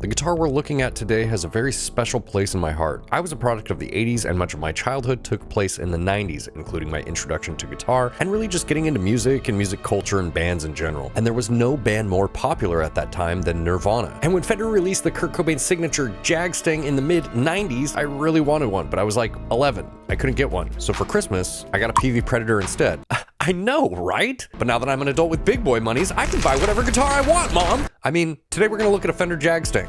The guitar we're looking at today has a very special place in my heart. I was a product of the 80s and much of my childhood took place in the 90s, including my introduction to guitar and really just getting into music and music culture and bands in general. And there was no band more popular at that time than Nirvana. And when Fender released the Kurt Cobain signature Jagstang in the mid-90s, I really wanted one, but I was like 11. I couldn't get one. So for Christmas, I got a PV Predator instead. I know, right? But now that I'm an adult with big boy monies, I can buy whatever guitar I want, Mom! I mean, today we're gonna look at a Fender Jagstang.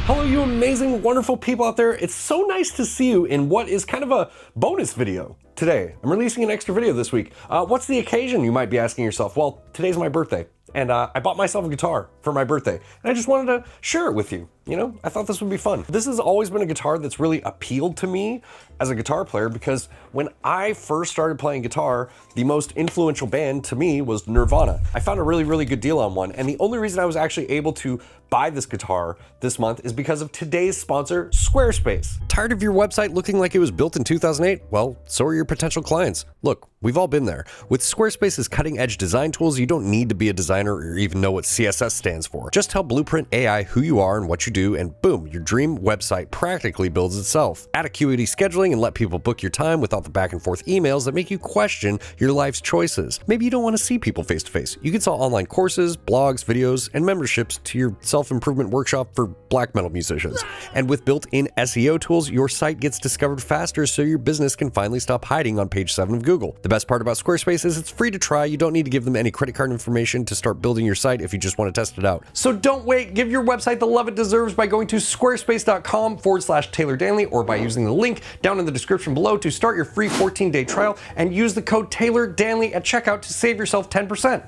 Hello, you amazing, wonderful people out there. It's so nice to see you in what is kind of a bonus video today. I'm releasing an extra video this week. What's the occasion, you might be asking yourself? Well, today's my birthday. And I bought myself a guitar for my birthday. And I just wanted to share it with you. You know, I thought this would be fun. This has always been a guitar that's really appealed to me as a guitar player because when I first started playing guitar, the most influential band to me was Nirvana. I found a really, really good deal on one. And the only reason I was actually able to buy this guitar this month is because of today's sponsor, Squarespace. Tired of your website looking like it was built in 2008? Well, so are your potential clients. Look, we've all been there. With Squarespace's cutting-edge design tools, you don't need to be a designer or even know what CSS stands for. Just tell Blueprint AI who you are and what you do, and boom, your dream website practically builds itself. Add Acuity scheduling and let people book your time without the back and forth emails that make you question your life's choices. Maybe you don't want to see people face to face. You can sell online courses, blogs, videos, and memberships to your self-improvement workshop for black metal musicians. And with built-in SEO tools, your site gets discovered faster so your business can finally stop hiding on page 7 of Google. The best part about Squarespace is it's free to try. You don't need to give them any credit card information to start building your site if you just want to test it out. So don't wait, give your website the love it deserves by going to squarespace.com/Taylor Danley or by using the link down in the description below to start your free 14-day trial and use the code Taylor Danley at checkout to save yourself 10%.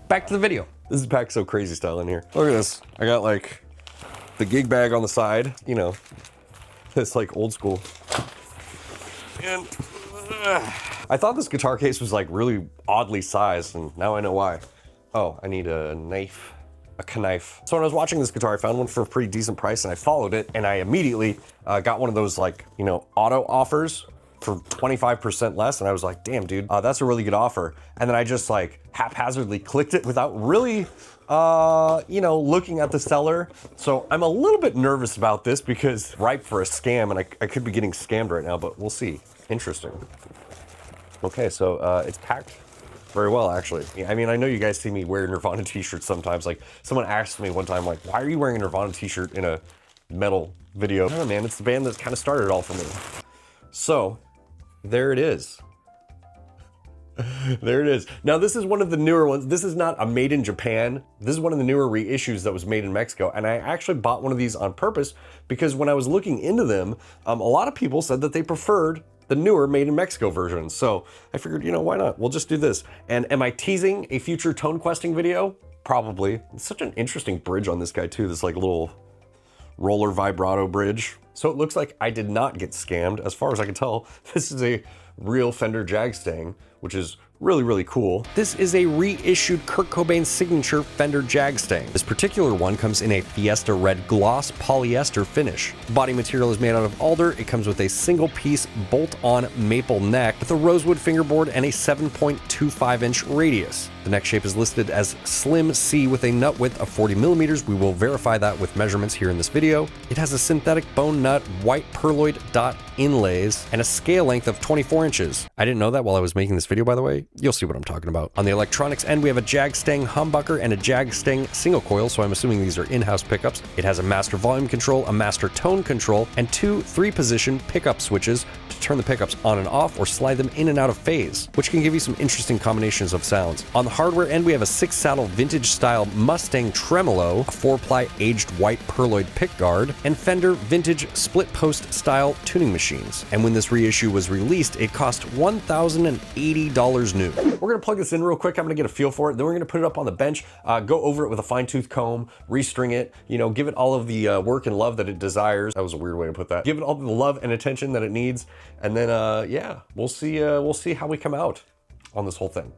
Back to the video. This is packed so crazy style in here. Look at this. I got like the gig bag on the side, you know, it's like old school. And I thought this guitar case was like really oddly sized, and now I know why. Oh, I need a knife, a knife. So when I was watching this guitar, I found one for a pretty decent price and I followed it and I immediately got one of those like, you know, auto offers for 25% less. And I was like, damn dude, that's a really good offer. And then I just like haphazardly clicked it without really, you know, looking at the seller. So I'm a little bit nervous about this because ripe for a scam, and I could be getting scammed right now, but we'll see. Interesting. Okay, so it's packed very well, actually. I mean, I know you guys see me wear Nirvana t-shirts sometimes. Like, someone asked me one time, like, why are you wearing a Nirvana t-shirt in a metal video? I don't know, man, it's the band that kind of started it all for me. So, there it is. There it is. Now, this is one of the newer ones. This is not a made in Japan. This is one of the newer reissues that was made in Mexico. And I actually bought one of these on purpose because when I was looking into them, a lot of people said that they preferred the newer made in Mexico version. So I figured, you know, why not? We'll just do this. And am I teasing a future tone questing video? Probably. It's such an interesting bridge on this guy too. This like little roller vibrato bridge. So it looks like I did not get scammed. As far as I can tell, this is a real Fender Jagstang, which is really, really cool. This is a reissued Kurt Cobain signature Fender Jagstang. This particular one comes in a Fiesta Red gloss polyester finish. The body material is made out of alder. It comes with a single piece bolt-on maple neck with a rosewood fingerboard and a 7.25-inch radius. The neck shape is listed as Slim C with a nut width of 40 millimeters. We will verify that with measurements here in this video. It has a synthetic bone nut, white perloid dot inlays, and a scale length of 24 inches. I didn't know that while I was making this video, by the way. You'll see what I'm talking about. On the electronics end, we have a Jagstang humbucker and a Jagstang single coil, so I'm assuming these are in-house pickups. It has a master volume control, a master tone control, and two 3-position pickup switches to turn the pickups on and off or slide them in and out of phase, which can give you some interesting combinations of sounds. On the hardware end, we have a 6-saddle vintage-style Mustang tremolo, a 4-ply aged white perloid pickguard, and Fender vintage split-post style tuning machines. And when this reissue was released, it cost $1,080 new. We're gonna plug this in real quick. I'm gonna get a feel for it. Then we're gonna put it up on the bench, go over it with a fine-tooth comb, restring it, you know, give it all of the work and love that it desires. That was a weird way to put that. Give it all the love and attention that it needs. And then, yeah, we'll see how we come out on this whole thing.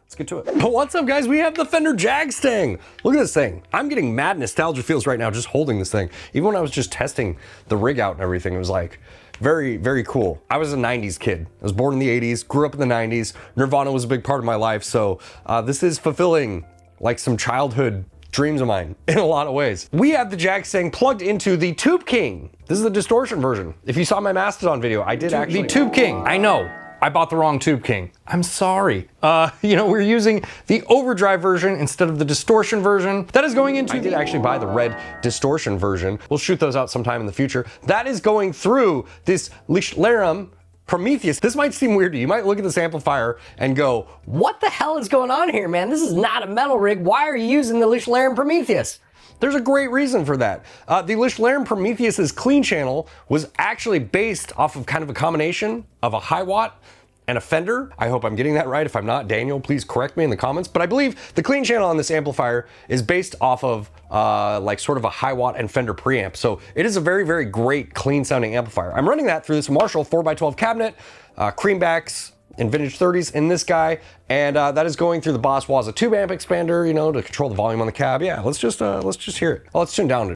Let's get to it. But what's up, guys? We have the Fender Jagstang. Look at this thing. I'm getting mad nostalgia feels right now just holding this thing. Even when I was just testing the rig out and everything, it was like very, very cool. I was a 90s kid. I was born in the 80s, grew up in the 90s. Nirvana was a big part of my life. So this is fulfilling like some childhood dreams of mine in a lot of ways. We have the Jagstang plugged into the Tube King. This is the distortion version. If you saw my Mastodon video, I did actually. The Tube King. I know. I bought the wrong Tube King. I'm sorry. You know, we're using the overdrive version instead of the distortion version. That is going into. I did actually buy the red distortion version. We'll shoot those out sometime in the future. That is going through this 𝗦ci𝗰𝗶𝗹. This might seem weird to you. You might look at this amplifier and go, what the hell is going on here, man? This is not a metal rig. Why are you using the 𝗦ci𝗰𝗶𝗹? There's a great reason for that. The 𝗦ci𝗰𝗶𝗹's clean channel was actually based off of kind of a combination of a high watt and a Fender. I hope I'm getting that right. If I'm not, Daniel, please correct me in the comments. But I believe the clean channel on this amplifier is based off of like sort of a high watt and Fender preamp. So it is a very, very great clean sounding amplifier. I'm running that through this Marshall 4x12 cabinet, creambacks, and vintage 30s in this guy, and that is going through the Boss Waza tube amp expander, you know, to control the volume on the cab. Yeah, let's just hear it. Oh, let's tune down.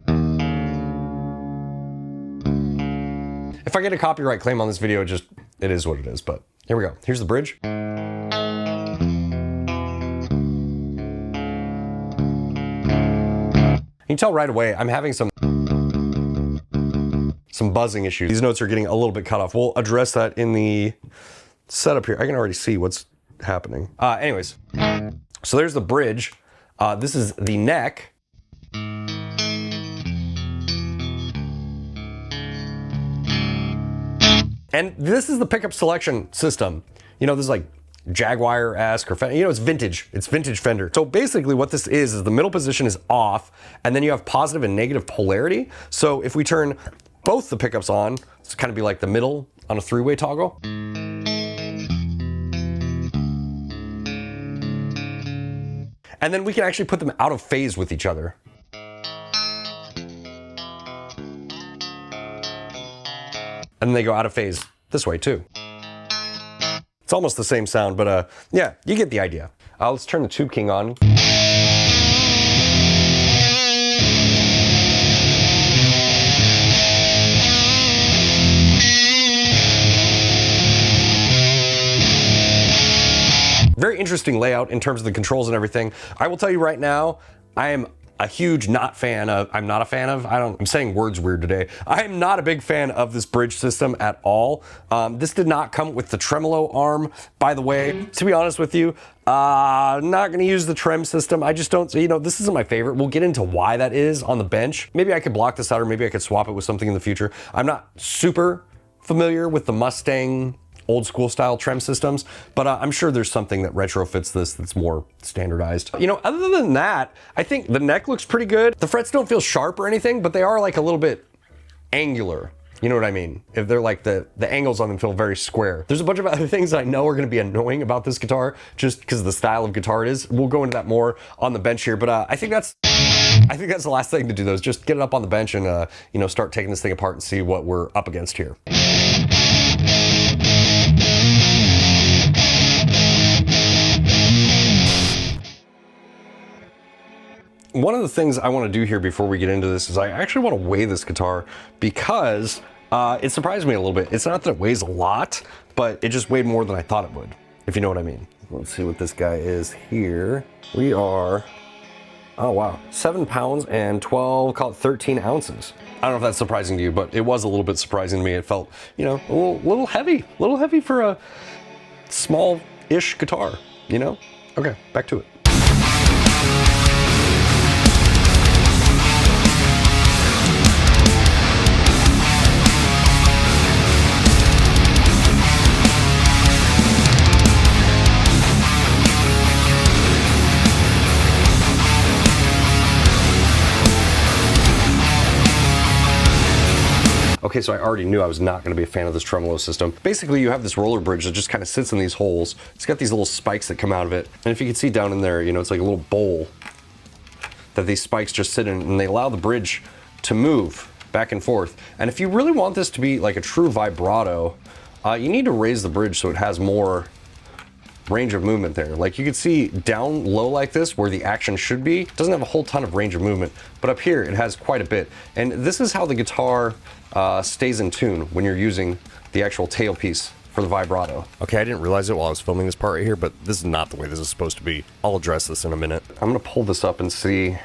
If I get a copyright claim on this video, it is what it is. But here we go. Here's the bridge. You can tell right away I'm having some buzzing issues. These notes are getting a little bit cut off. We'll address that in the setup here. I can already see what's happening. Anyways, so there's the bridge. This is the neck. And this is the pickup selection system. You know, this is like Jaguar-esque or Fender, you know, it's vintage Fender. So basically what this is the middle position is off, and then you have positive and negative polarity. So if we turn both the pickups on, it's kind of be like the middle on a three-way toggle. And then we can actually put them out of phase with each other. And then they go out of phase this way too. It's almost the same sound, but yeah, you get the idea. Let's turn the Tube King on. Very interesting layout in terms of the controls and everything. I will tell you right now, I am a huge I'm saying words weird today. I am not a big fan of this bridge system at all. This did not come with the tremolo arm, by the way. To be honest with you, not gonna use the trem system. I just don't, you know, this isn't my favorite. We'll get into why that is on the bench. Maybe I could block this out, or maybe I could swap it with something in the future. I'm not super familiar with the Mustang old school style trem systems, but I'm sure there's something that retrofits this that's more standardized. You know, other than that, I think the neck looks pretty good. The frets don't feel sharp or anything, but they are like a little bit angular. You know what I mean? If they're like the angles on them feel very square. There's a bunch of other things that I know are gonna be annoying about this guitar just because of the style of guitar it is. We'll go into that more on the bench here, but I think that's the last thing to do though, is just get it up on the bench and you know, start taking this thing apart and see what we're up against here. One of the things I want to do here before we get into this is I actually want to weigh this guitar because it surprised me a little bit. It's not that it weighs a lot, but it just weighed more than I thought it would, if you know what I mean. Let's see what this guy is here. We are, oh wow, 7 pounds and 12, call it 13 ounces. I don't know if that's surprising to you, but it was a little bit surprising to me. It felt, you know, a little heavy for a small-ish guitar, you know? Okay, back to it. Okay, so I already knew I was not gonna be a fan of this tremolo system. Basically, you have this roller bridge that just kind of sits in these holes. It's got these little spikes that come out of it. And if you can see down in there, you know, it's like a little bowl that these spikes just sit in, and they allow the bridge to move back and forth. And if you really want this to be like a true vibrato, you need to raise the bridge so it has more range of movement there. Like you can see down low like this where the action should be, it doesn't have a whole ton of range of movement, but up here it has quite a bit. And this is how the guitar stays in tune when you're using the actual tailpiece for the vibrato. Okay, I didn't realize it while I was filming this part right here, but this is not the way this is supposed to be. I'll address this in a minute. I'm gonna pull this up and see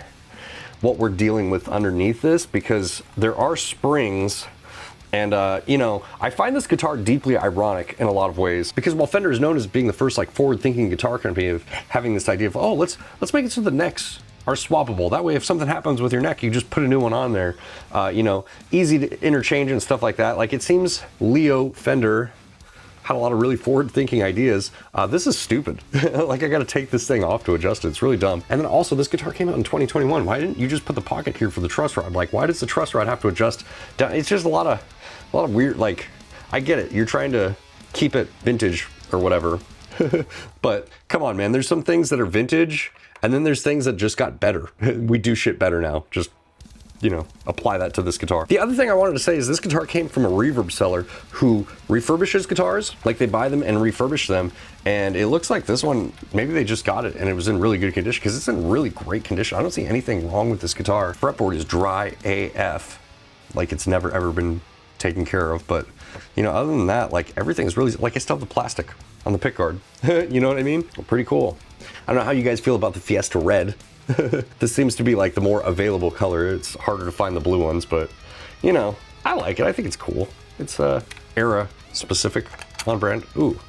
what we're dealing with underneath this, because there are springs. And, you know, I find this guitar deeply ironic in a lot of ways, because while Fender is known as being the first like forward-thinking guitar company of having this idea of, oh, let's make it so the necks are swappable. That way, if something happens with your neck, you just put a new one on there. You know, easy to interchange and stuff like that. Like, it seems Fender had a lot of really forward-thinking ideas. This is stupid. Like, I gotta take this thing off to adjust it. It's really dumb. And then also, this guitar came out in 2021. Why didn't you just put the pocket here for the truss rod? Like, why does the truss rod have to adjust down? It's just a lot of weird, like, I get it. You're trying to keep it vintage or whatever. But come on, man. There's some things that are vintage, and then there's things that just got better. We do shit better now. Just, you know, apply that to this guitar. The other thing I wanted to say is this guitar came from a reverb seller who refurbishes guitars. Like, they buy them and refurbish them. And it looks like this one, maybe they just got it and it was in really good condition, because it's in really great condition. I don't see anything wrong with this guitar. Fretboard is dry AF. Like, it's never ever been taken care of. But, you know, other than that, like, everything is really, like, I still have the plastic on the pickguard. You know what I mean? Pretty cool. I don't know how you guys feel about the Fiesta Red. This seems to be like the more available color. It's harder to find the blue ones, but, you know, I like it. I think it's cool. It's era specific, on brand. Ooh,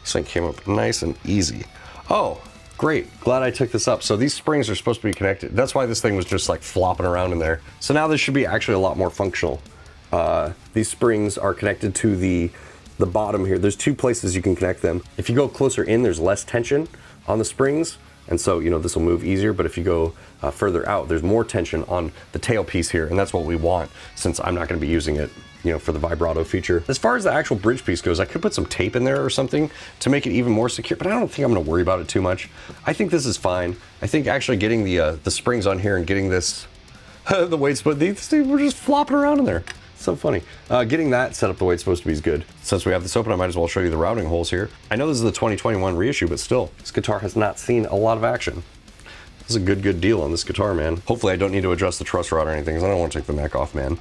this thing came up nice and easy. Oh, great. Glad I took this up. So these springs are supposed to be connected. That's why this thing was just like flopping around in there. So now this should be actually a lot more functional. These springs are connected to the bottom here. There's two places you can connect them. If you go closer in, there's less tension on the springs. And so, you know, this will move easier, but if you go further out, there's more tension on the tailpiece here, and that's what we want, since I'm not gonna be using it, you know, for the vibrato feature. As far as the actual bridge piece goes, I could put some tape in there or something to make it even more secure, but I don't think I'm gonna worry about it too much. I think this is fine. I think actually getting the springs on here and getting this, the weight split, these things were just flopping around in there. So funny. Getting that set up the way it's supposed to be is good. Since we have this open, I might as well show you the routing holes here. I know this is the 2021 reissue, but still, this guitar has not seen a lot of action. This is a good deal on this guitar, man. Hopefully I don't need to adjust the truss rod or anything, because I don't want to take the neck off, man.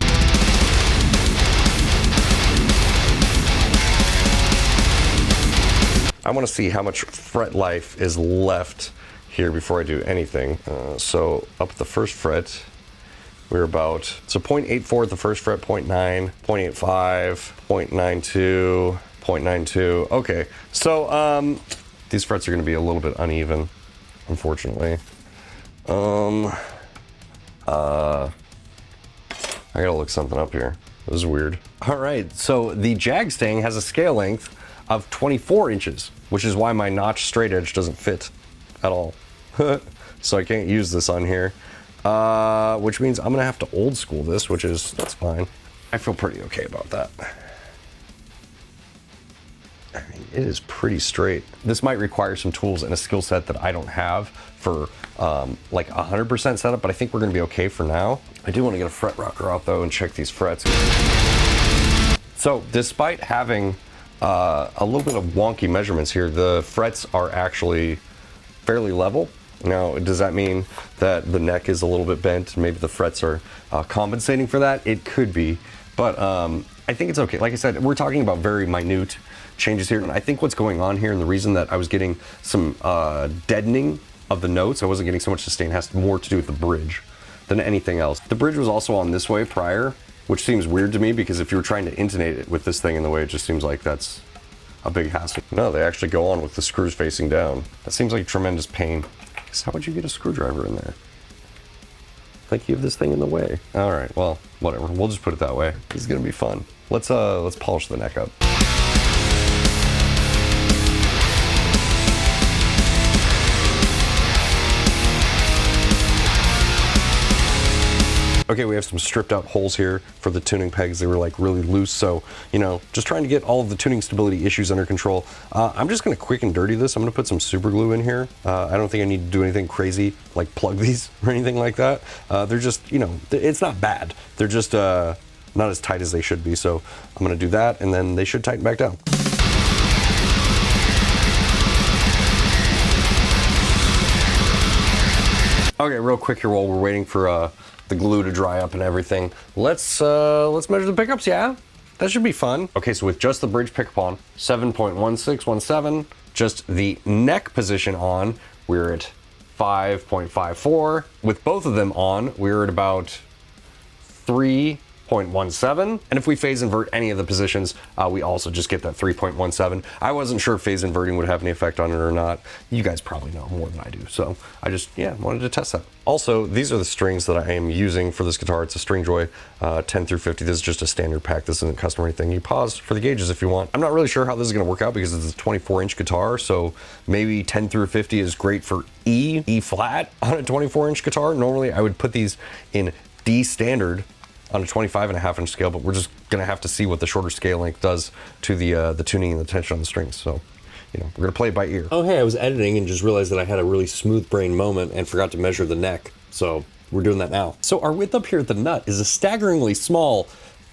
I want to see how much fret life is left here before I do anything. So up at the first fret, we're about, so 0.84 at the first fret, 0.9, 0.85, 0.92, 0.92. Okay, so these frets are gonna be a little bit uneven, unfortunately. I gotta look something up here. This is weird. All right, so the Jagstang has a scale length of 24 inches, which is why my notch straight edge doesn't fit at all. So I can't use this on here. Which means I'm gonna have to old school this, that's fine. I feel pretty okay about that. I mean, it is pretty straight. This might require some tools and a skill set that I don't have for like 100% setup, but I think we're gonna be okay for now. I do want to get a fret rocker out though and check these frets. So despite having a little bit of wonky measurements here, the frets are actually fairly level. Now, does that mean that the neck is a little bit bent? Maybe the frets are compensating for that? It could be, but I think it's okay. Like I said, we're talking about very minute changes here. And I think what's going on here, and the reason that I was getting some deadening of the notes, I wasn't getting so much sustain, has more to do with the bridge than anything else. The bridge was also on this way prior, which seems weird to me, because if you were trying to intonate it with this thing in the way, it just seems like that's a big hassle. No, they actually go on with the screws facing down. That seems like tremendous pain. How would you get a screwdriver in there? Like, you have this thing in the way. All right, well, whatever. We'll just put it that way. This is gonna be fun. Let's polish the neck up. Okay, we have some stripped out holes here for the tuning pegs. They were like really loose, so, you know, just trying to get all of the tuning stability issues under control. I'm just gonna quick and dirty this. I'm gonna put some super glue in here. I don't think I need to do anything crazy, like plug these or anything like that. They're just, you know, it's not bad. They're just not as tight as they should be, so I'm gonna do that, and then they should tighten back down. Okay, real quick here while we're waiting for the glue to dry up and everything. Let's measure the pickups, yeah? That should be fun. Okay, so with just the bridge pickup on, 7.1617, just the neck position on, we're at 5.54. With both of them on, we're at about 3.17, and if we phase invert any of the positions, we also just get that 3.17. I wasn't sure if phase inverting would have any effect on it or not. You guys probably know more than I do, so I just, yeah, wanted to test that. Also, these are the strings that I am using for this guitar. It's a Stringjoy 10 through 50. This is just a standard pack. This isn't custom or anything. You pause for the gauges if you want. I'm not really sure how this is going to work out because it's a 24-inch guitar, so maybe 10 through 50 is great for E flat on a 24-inch guitar. Normally, I would put these in D standard on a 25.5-inch scale, but we're just gonna have to see what the shorter scale length does to the tuning and the tension on the strings. So, you know, we're gonna play it by ear. Oh, hey, I was editing and just realized that I had a really smooth brain moment and forgot to measure the neck. So we're doing that now. So our width up here at the nut is a staggeringly small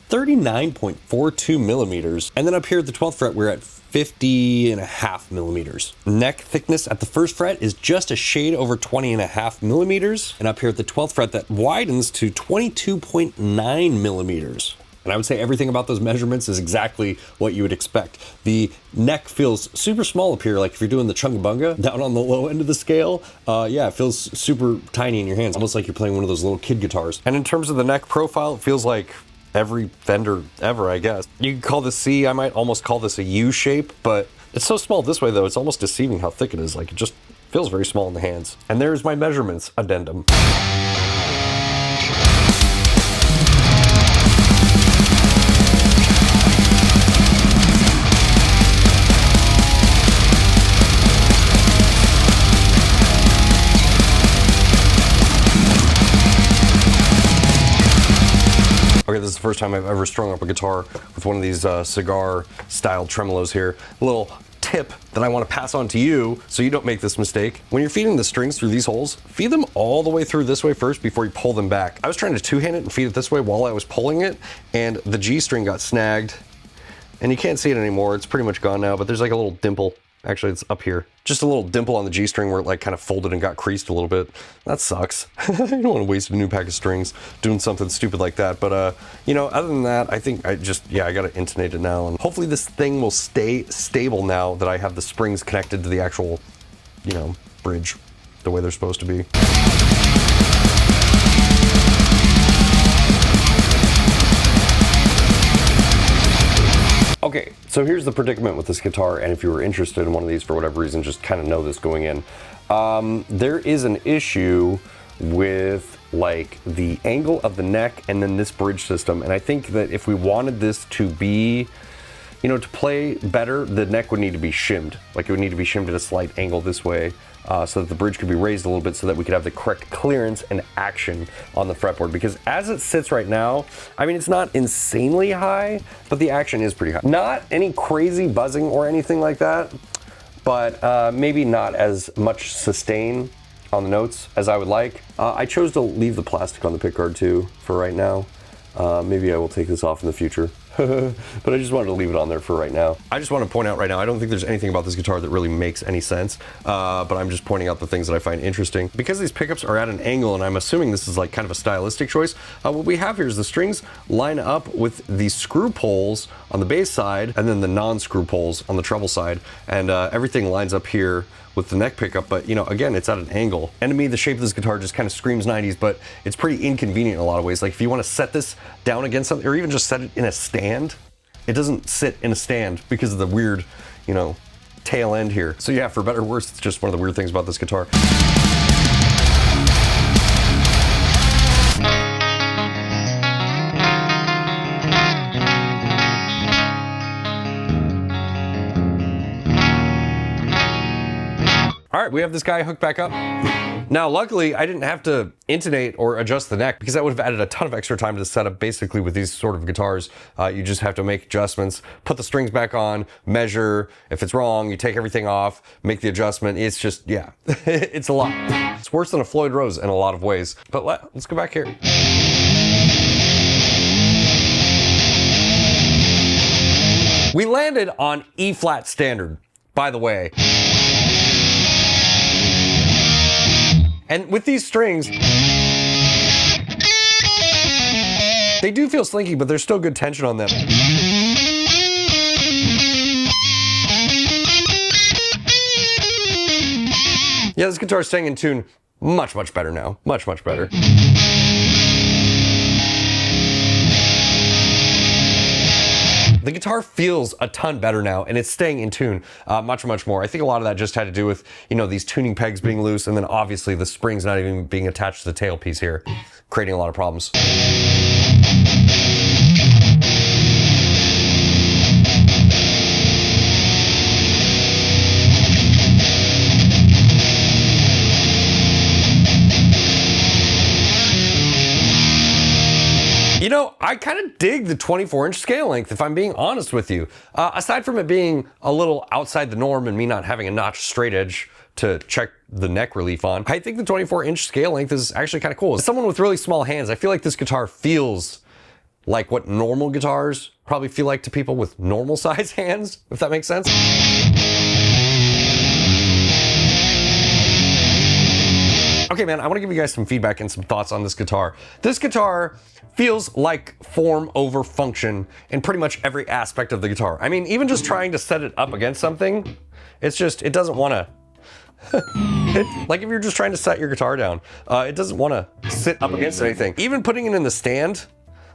39.42 millimeters. And then up here at the 12th fret, we're at 50.5 millimeters. Neck thickness at the first fret is just a shade over 20.5 millimeters. And up here at the 12th fret, that widens to 22.9 millimeters. And I would say everything about those measurements is exactly what you would expect. The neck feels super small up here, like if you're doing the chungabunga down on the low end of the scale. Yeah, it feels super tiny in your hands, almost like you're playing one of those little kid guitars. And in terms of the neck profile, it feels like every Fender ever, I guess. You could call this C, I might almost call this a U shape, but it's so small this way though, it's almost deceiving how thick it is. Like, it just feels very small in the hands. And there's my measurements addendum. Okay, this is the first time I've ever strung up a guitar with one of these cigar-style tremolos here. A little tip that I want to pass on to you so you don't make this mistake. When you're feeding the strings through these holes, feed them all the way through this way first before you pull them back. I was trying to two-hand it and feed it this way while I was pulling it, and the G string got snagged, and you can't see it anymore. It's pretty much gone now, but there's like a little dimple. Actually, it's up here. Just a little dimple on the G string where it like kind of folded and got creased a little bit. That sucks. You don't want to waste a new pack of strings doing something stupid like that. But, you know, other than that, I think I got it intonated now. And hopefully this thing will stay stable now that I have the springs connected to the actual, you know, bridge the way they're supposed to be. Okay, so here's the predicament with this guitar, and if you were interested in one of these for whatever reason, just kind of know this going in. There is an issue with like the angle of the neck and then this bridge system, and I think that if we wanted this to be, you know, to play better, the neck would need to be shimmed. Like, it would need to be shimmed at a slight angle this way, so that the bridge could be raised a little bit so that we could have the correct clearance and action on the fretboard. Because as it sits right now, I mean, it's not insanely high, but the action is pretty high. Not any crazy buzzing or anything like that, but maybe not as much sustain on the notes as I would like. I chose to leave the plastic on the pickguard too for right now. Maybe I will take this off in the future. But I just wanted to leave it on there for right now. I just want to point out right now, I don't think there's anything about this guitar that really makes any sense, but I'm just pointing out the things that I find interesting. Because these pickups are at an angle, and I'm assuming this is like kind of a stylistic choice, what we have here is the strings line up with the screw poles on the bass side, and then the non-screw poles on the treble side, and everything lines up here with the neck pickup, but you know, again, it's at an angle. And to me, the shape of this guitar just kind of screams 90s, but it's pretty inconvenient in a lot of ways. Like, if you want to set this down against something, or even just set it in a stand, it doesn't sit in a stand because of the weird, you know, tail end here. So yeah, for better or worse, it's just one of the weird things about this guitar. All right, we have this guy hooked back up. Now, luckily, I didn't have to intonate or adjust the neck because that would have added a ton of extra time to the setup. Basically, with these sort of guitars, you just have to make adjustments, put the strings back on, measure. If it's wrong, you take everything off, make the adjustment. It's just, yeah, it's a lot. It's worse than a Floyd Rose in a lot of ways. But let's go back here. We landed on E flat standard, by the way. And with these strings, they do feel slinky, but there's still good tension on them. Yeah, this guitar is staying in tune much, much better now. Much, much better. The guitar feels a ton better now, and it's staying in tune much, much more. I think a lot of that just had to do with, you know, these tuning pegs being loose, and then obviously the springs not even being attached to the tailpiece here, creating a lot of problems. You know, I kind of dig the 24-inch scale length, if I'm being honest with you. Aside from it being a little outside the norm and me not having a notch straight edge to check the neck relief on, I think the 24-inch scale length is actually kind of cool. As someone with really small hands, I feel like this guitar feels like what normal guitars probably feel like to people with normal size hands, if that makes sense. Okay, man, I want to give you guys some feedback and some thoughts on this guitar. This guitar feels like form over function in pretty much every aspect of the guitar. I mean, even just trying to set it up against something, it's just, it doesn't want to, like if you're just trying to set your guitar down, it doesn't want to sit up against anything. Even putting it in the stand,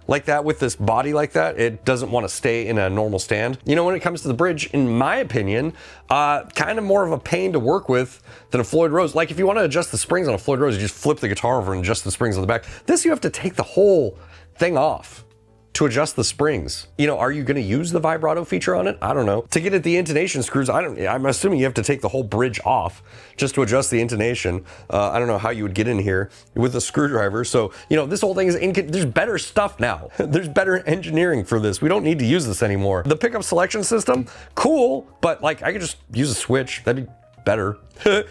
like that with this body like that, it doesn't want to stay in a normal stand. You know, when it comes to the bridge, in my opinion, kind of more of a pain to work with than a Floyd Rose. Like if you want to adjust the springs on a Floyd Rose, you just flip the guitar over and adjust the springs on the back. This, you have to take the whole thing off to adjust the springs. You know, are you going to use the vibrato feature on it? I don't know. To get at the intonation screws, I'm assuming you have to take the whole bridge off just to adjust the intonation. I don't know how you would get in here with a screwdriver. So, you know, this whole thing is, there's better stuff now. There's better engineering for this. We don't need to use this anymore. The pickup selection system, cool, but like I could just use a switch. That'd be better.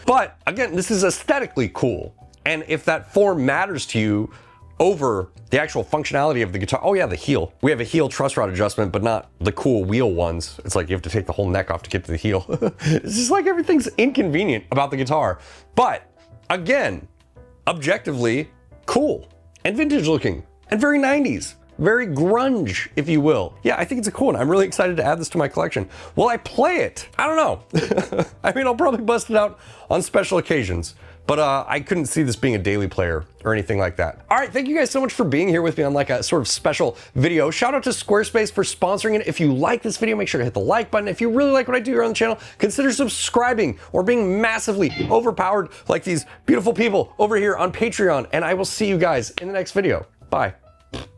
But again, this is aesthetically cool. And if that form matters to you over the actual functionality of the guitar. Oh yeah, the heel. We have a heel truss rod adjustment, but not the cool wheel ones. It's like you have to take the whole neck off to get to the heel. It's just like everything's inconvenient about the guitar. But again, objectively cool and vintage looking and very 90s. Very grunge, if you will. Yeah, I think it's a cool one. I'm really excited to add this to my collection. Will I play it? I don't know. I mean, I'll probably bust it out on special occasions. But I couldn't see this being a daily player or anything like that. All right, thank you guys so much for being here with me on like a sort of special video. Shout out to Squarespace for sponsoring it. If you like this video, make sure to hit the like button. If you really like what I do here on the channel, consider subscribing or being massively overpowered like these beautiful people over here on Patreon. And I will see you guys in the next video. Bye.